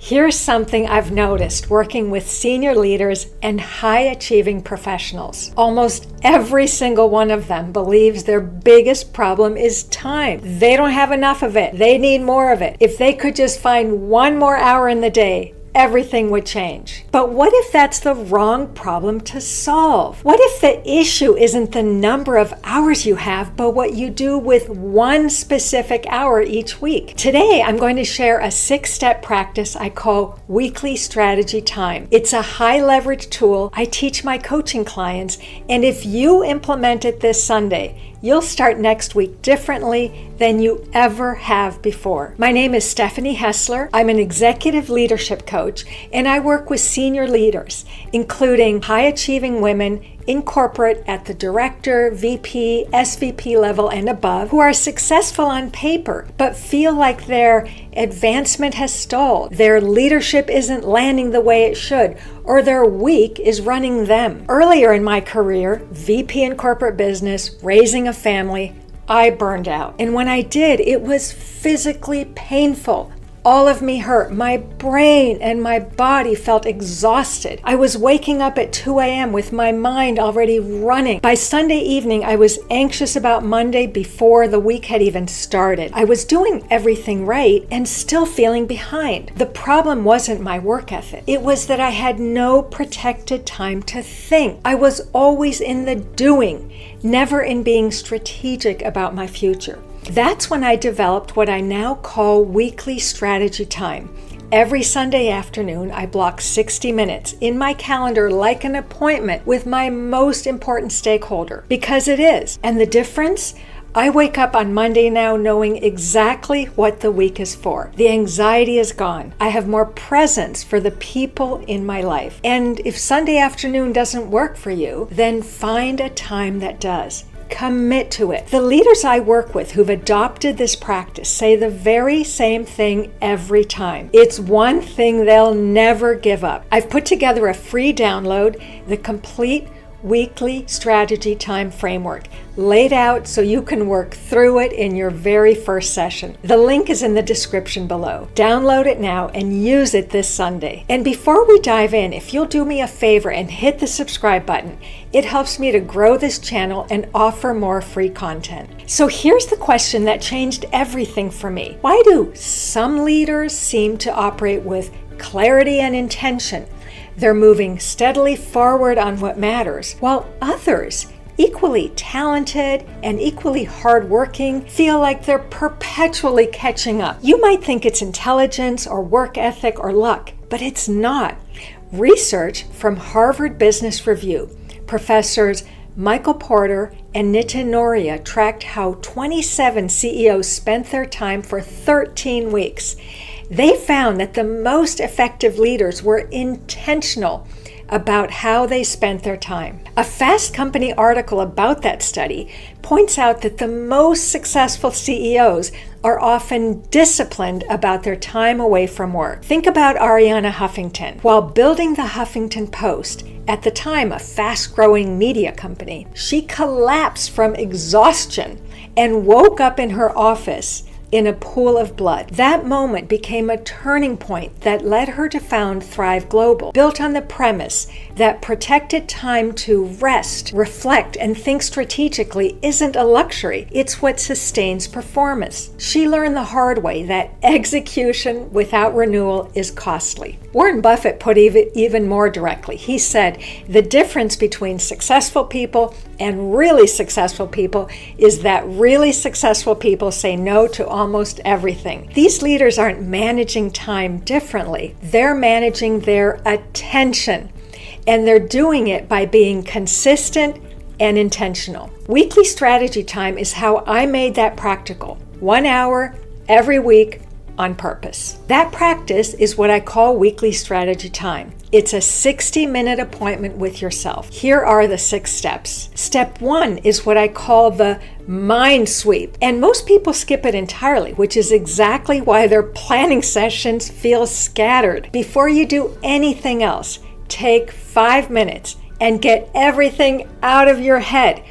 Here's something I've noticed working with senior leaders and high-achieving professionals. Almost every single one of them believes their biggest problem is time. They don't have enough of it. They need more of it. If they could just find one more hour in the day, everything would change. But what if that's the wrong problem to solve? What if the issue isn't the number of hours you have, but what you do with one specific hour each week? Today, I'm going to share a 6-step practice I call weekly strategy time. It's a high leverage tool I teach my coaching clients, and if you implement it this Sunday, you'll start next week differently than you ever have before. My name is Stephanie Hessler. I'm an executive leadership coach, and I work with senior leaders, including high-achieving women in corporate at the director, VP, SVP level and above, who are successful on paper, but feel like their advancement has stalled, their leadership isn't landing the way it should, or their week is running them. Earlier in my career, VP in corporate business, raising a family, I burned out. And when I did, it was physically painful. All of me hurt. My brain and my body felt exhausted. I was waking up at 2 a.m. with my mind already running. By Sunday evening, I was anxious about Monday before the week had even started. I was doing everything right and still feeling behind. The problem wasn't my work ethic. It was that I had no protected time to think. I was always in the doing, never in being strategic about my future. That's when I developed what I now call weekly strategy time. Every Sunday afternoon, I block 60 minutes in my calendar like an appointment with my most important stakeholder, because it is. And the difference? I wake up on Monday now knowing exactly what the week is for. The anxiety is gone. I have more presence for the people in my life. And if Sunday afternoon doesn't work for you, then find a time that does. Commit to it. The leaders I work with who've adopted this practice say the very same thing every time. It's one thing they'll never give up. I've put together a free download, the complete weekly strategy time framework, laid out so you can work through it in your very first session. The link is in the description below. Download it now and use it this Sunday. And before we dive in, if you'll do me a favor and hit the subscribe button, it helps me to grow this channel and offer more free content. So here's the question that changed everything for me. Why do some leaders seem to operate with clarity and intention? They're moving steadily forward on what matters, while others, equally talented and equally hardworking, feel like they're perpetually catching up. You might think it's intelligence or work ethic or luck, but it's not. Research from Harvard Business Review, professors Michael Porter and Nitin Noria tracked how 27 CEOs spent their time for 13 weeks. They found that the most effective leaders were intentional about how they spent their time. A Fast Company article about that study points out that the most successful CEOs are often disciplined about their time away from work. Think about Arianna Huffington. While building the Huffington Post, at the time a fast-growing media company, she collapsed from exhaustion and woke up in her office in a pool of blood. That moment became a turning point that led her to found Thrive Global, built on the premise that protected time to rest, reflect, and think strategically isn't a luxury. It's what sustains performance. She learned the hard way that execution without renewal is costly. Warren Buffett put it even more directly. He said, the difference between successful people and really successful people is that really successful people say no to almost everything. These leaders aren't managing time differently. They're managing their attention, and they're doing it by being consistent and intentional. Weekly strategy time is how I made that practical. 1 hour every week on purpose. That practice is what I call weekly strategy time. It's a 60-minute appointment with yourself. Here are the 6 steps. Step 1 is what I call the mind sweep. And most people skip it entirely, which is exactly why their planning sessions feel scattered. Before you do anything else, take 5 minutes and get everything out of your head.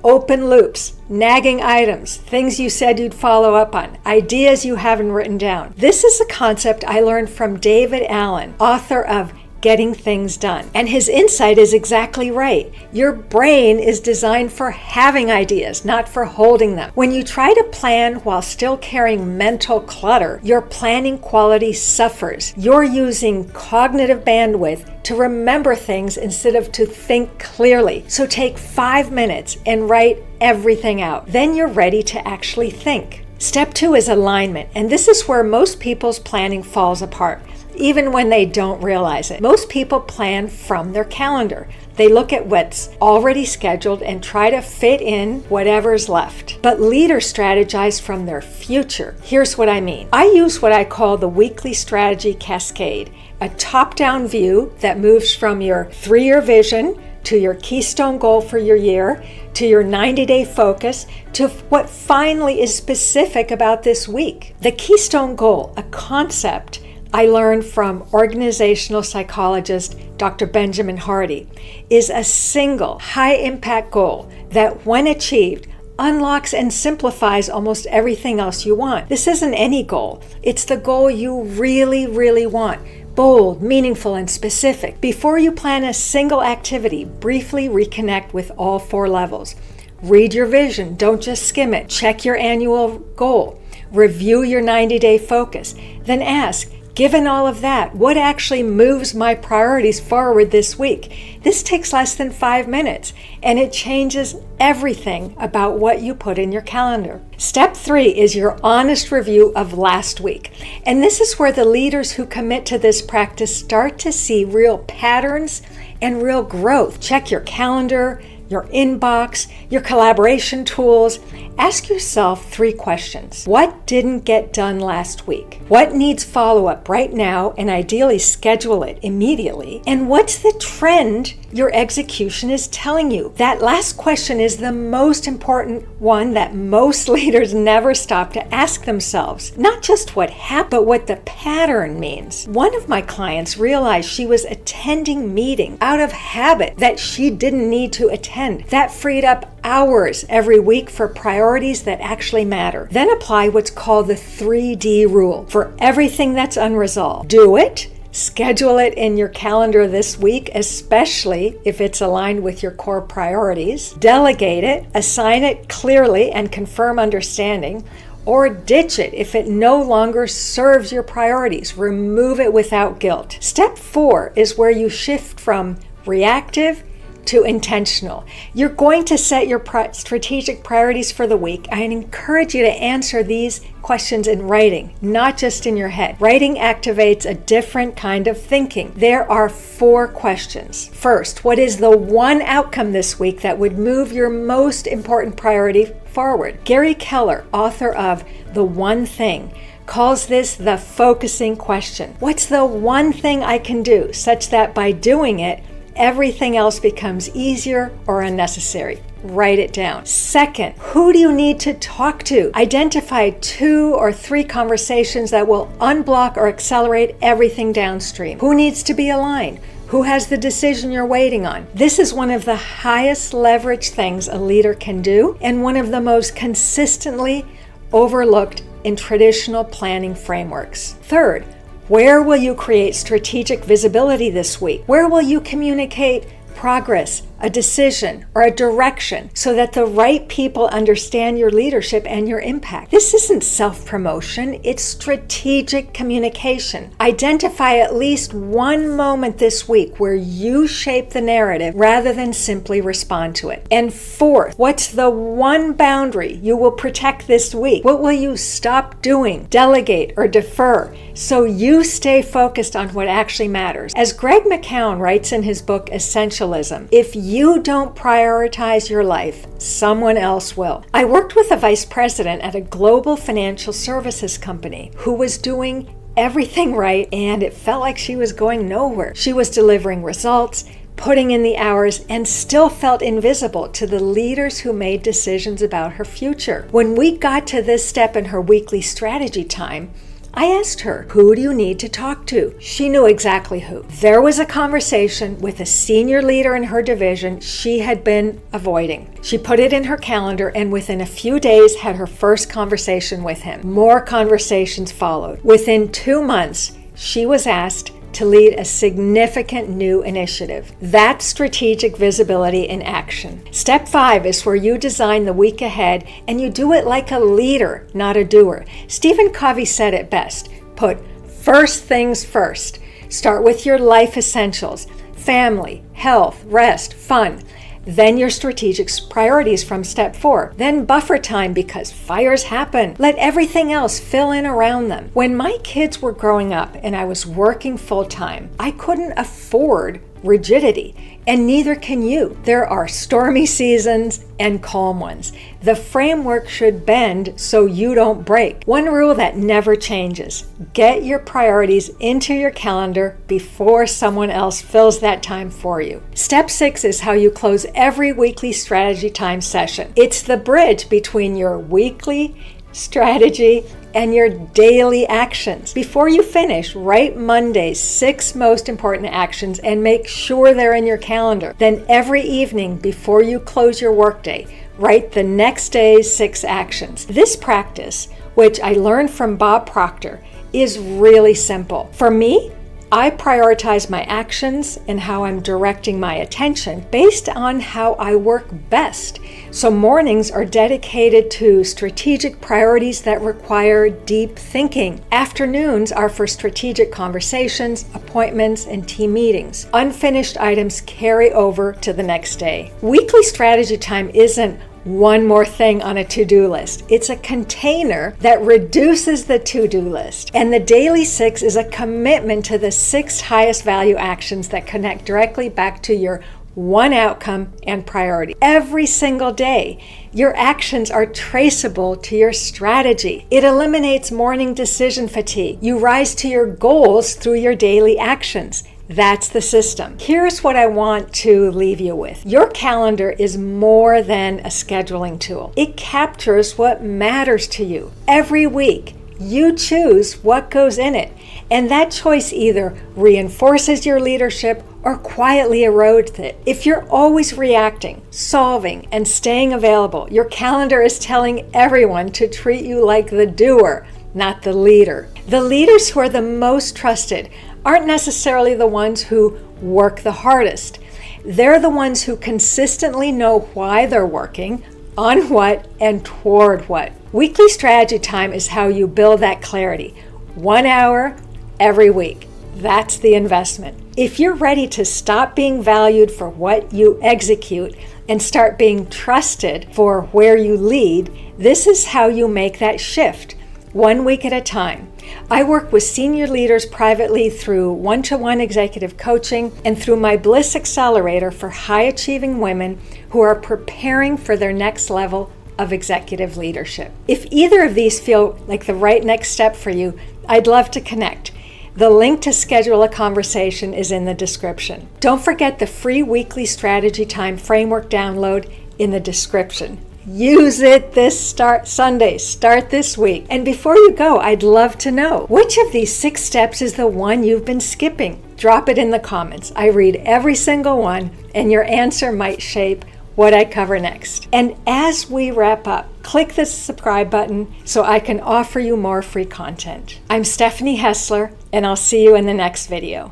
open loops, nagging items, things you said you'd follow up on, ideas you haven't written down. This is a concept I learned from David Allen, author of Getting Things Done. And his insight is exactly right. Your brain is designed for having ideas, not for holding them. When you try to plan while still carrying mental clutter, your planning quality suffers. You're using cognitive bandwidth to remember things instead of to think clearly. So take 5 minutes and write everything out. Then you're ready to actually think. Step 2 is alignment, and this is where most people's planning falls apart, even when they don't realize it. Most people plan from their calendar. They look at what's already scheduled and try to fit in whatever's left. But leaders strategize from their future. Here's what I mean. I use what I call the weekly strategy cascade, a top-down view that moves from your 3-year vision to your keystone goal for your year, to your 90-day focus, to what finally is specific about this week. The keystone goal, a concept I learned from organizational psychologist Dr. Benjamin Hardy, is a single high-impact goal that, when achieved, unlocks and simplifies almost everything else you want. This isn't any goal. It's the goal you really, really want. Bold, meaningful, and specific. Before you plan a single activity, briefly reconnect with all 4 levels. Read your vision. Don't just skim it. Check your annual goal. Review your 90-day focus. Then ask, given all of that, what actually moves my priorities forward this week? This takes less than 5 minutes, and it changes everything about what you put in your calendar. Step 3 is your honest review of last week. And this is where the leaders who commit to this practice start to see real patterns and real growth. Check your calendar, your inbox, your collaboration tools. Ask yourself 3 questions. What didn't get done last week? What needs follow-up right now, and ideally schedule it immediately? And what's the trend your execution is telling you? That last question is the most important one that most leaders never stop to ask themselves. Not just what happened, but what the pattern means. One of my clients realized she was attending meetings out of habit that she didn't need to attend. That freed up hours every week for priorities that actually matter. Then apply what's called the 3D rule for everything that's unresolved. Do it, schedule it in your calendar this week, especially if it's aligned with your core priorities. Delegate it, assign it clearly and confirm understanding, or ditch it if it no longer serves your priorities. Remove it without guilt. Step 4 is where you shift from reactive to intentional. You're going to set your strategic priorities for the week. I encourage you to answer these questions in writing, not just in your head. Writing activates a different kind of thinking. There are 4 questions. First, what is the one outcome this week that would move your most important priority forward? Gary Keller, author of The One Thing, calls this the focusing question. What's the one thing I can do such that by doing it, everything else becomes easier or unnecessary? Write it down. Second, who do you need to talk to? Identify 2 or 3 conversations that will unblock or accelerate everything downstream. Who needs to be aligned? Who has the decision you're waiting on? This is one of the highest leverage things a leader can do, and one of the most consistently overlooked in traditional planning frameworks. Third, where will you create strategic visibility this week? Where will you communicate progress, a decision, or a direction so that the right people understand your leadership and your impact? This isn't self-promotion, it's strategic communication. Identify at least one moment this week where you shape the narrative rather than simply respond to it. And fourth, what's the one boundary you will protect this week? What will you stop doing, delegate, or defer so you stay focused on what actually matters? As Greg McKeown writes in his book Essentialism, if you don't prioritize your life, someone else will. I worked with a vice president at a global financial services company who was doing everything right, and it felt like she was going nowhere. She was delivering results, putting in the hours, and still felt invisible to the leaders who made decisions about her future. When we got to this step in her weekly strategy time, I asked her, who do you need to talk to? She knew exactly who. There was a conversation with a senior leader in her division she had been avoiding. She put it in her calendar and within a few days had her first conversation with him. More conversations followed. Within 2 months, she was asked to lead a significant new initiative. That's strategic visibility in action. Step 5 is where you design the week ahead and you do it like a leader, not a doer. Stephen Covey said it best. Put first things first. Start with your life essentials: family, health, rest, fun. Then your strategic priorities from step 4. Then buffer time because fires happen. Let everything else fill in around them. When my kids were growing up and I was working full time, I couldn't afford rigidity, and neither can you. There are stormy seasons and calm ones. The framework should bend so you don't break. One rule that never changes: get your priorities into your calendar before someone else fills that time for you. Step 6 is how you close every weekly strategy time session. It's the bridge between your weekly strategy and your daily actions. Before you finish, write Monday's 6 most important actions and make sure they're in your calendar. Then every evening before you close your workday, write the next day's 6 actions. This practice, which I learned from Bob Proctor, is really simple. For me, I prioritize my actions and how I'm directing my attention based on how I work best. So mornings are dedicated to strategic priorities that require deep thinking. Afternoons are for strategic conversations, appointments, and team meetings. Unfinished items carry over to the next day. Weekly strategy time isn't one more thing on a to-do list. It's a container that reduces the to-do list. And the daily 6 is a commitment to the 6 highest value actions that connect directly back to your one outcome and priority. Every single day, your actions are traceable to your strategy. It eliminates morning decision fatigue. You rise to your goals through your daily actions. That's the system. Here's what I want to leave you with. Your calendar is more than a scheduling tool. It captures what matters to you. Every week, you choose what goes in it. And that choice either reinforces your leadership or quietly erodes it. If you're always reacting, solving, and staying available, your calendar is telling everyone to treat you like the doer, not the leader. The leaders who are the most trusted aren't necessarily the ones who work the hardest. They're the ones who consistently know why they're working, on what, and toward what. Weekly strategy time is how you build that clarity. 1 hour every week. That's the investment. If you're ready to stop being valued for what you execute and start being trusted for where you lead, this is how you make that shift, 1 week at a time. I work with senior leaders privately through one-to-one executive coaching and through my Bliss Accelerator for high-achieving women who are preparing for their next level of executive leadership. If either of these feel like the right next step for you, I'd love to connect. The link to schedule a conversation is in the description. Don't forget the free weekly strategy time framework download in the description. Use it this Sunday. Start this week. And before you go, I'd love to know, which of these 6 steps is the one you've been skipping? Drop it in the comments. I read every single one, and your answer might shape what I cover next. And as we wrap up, click the subscribe button so I can offer you more free content. I'm Stephanie Hessler, and I'll see you in the next video.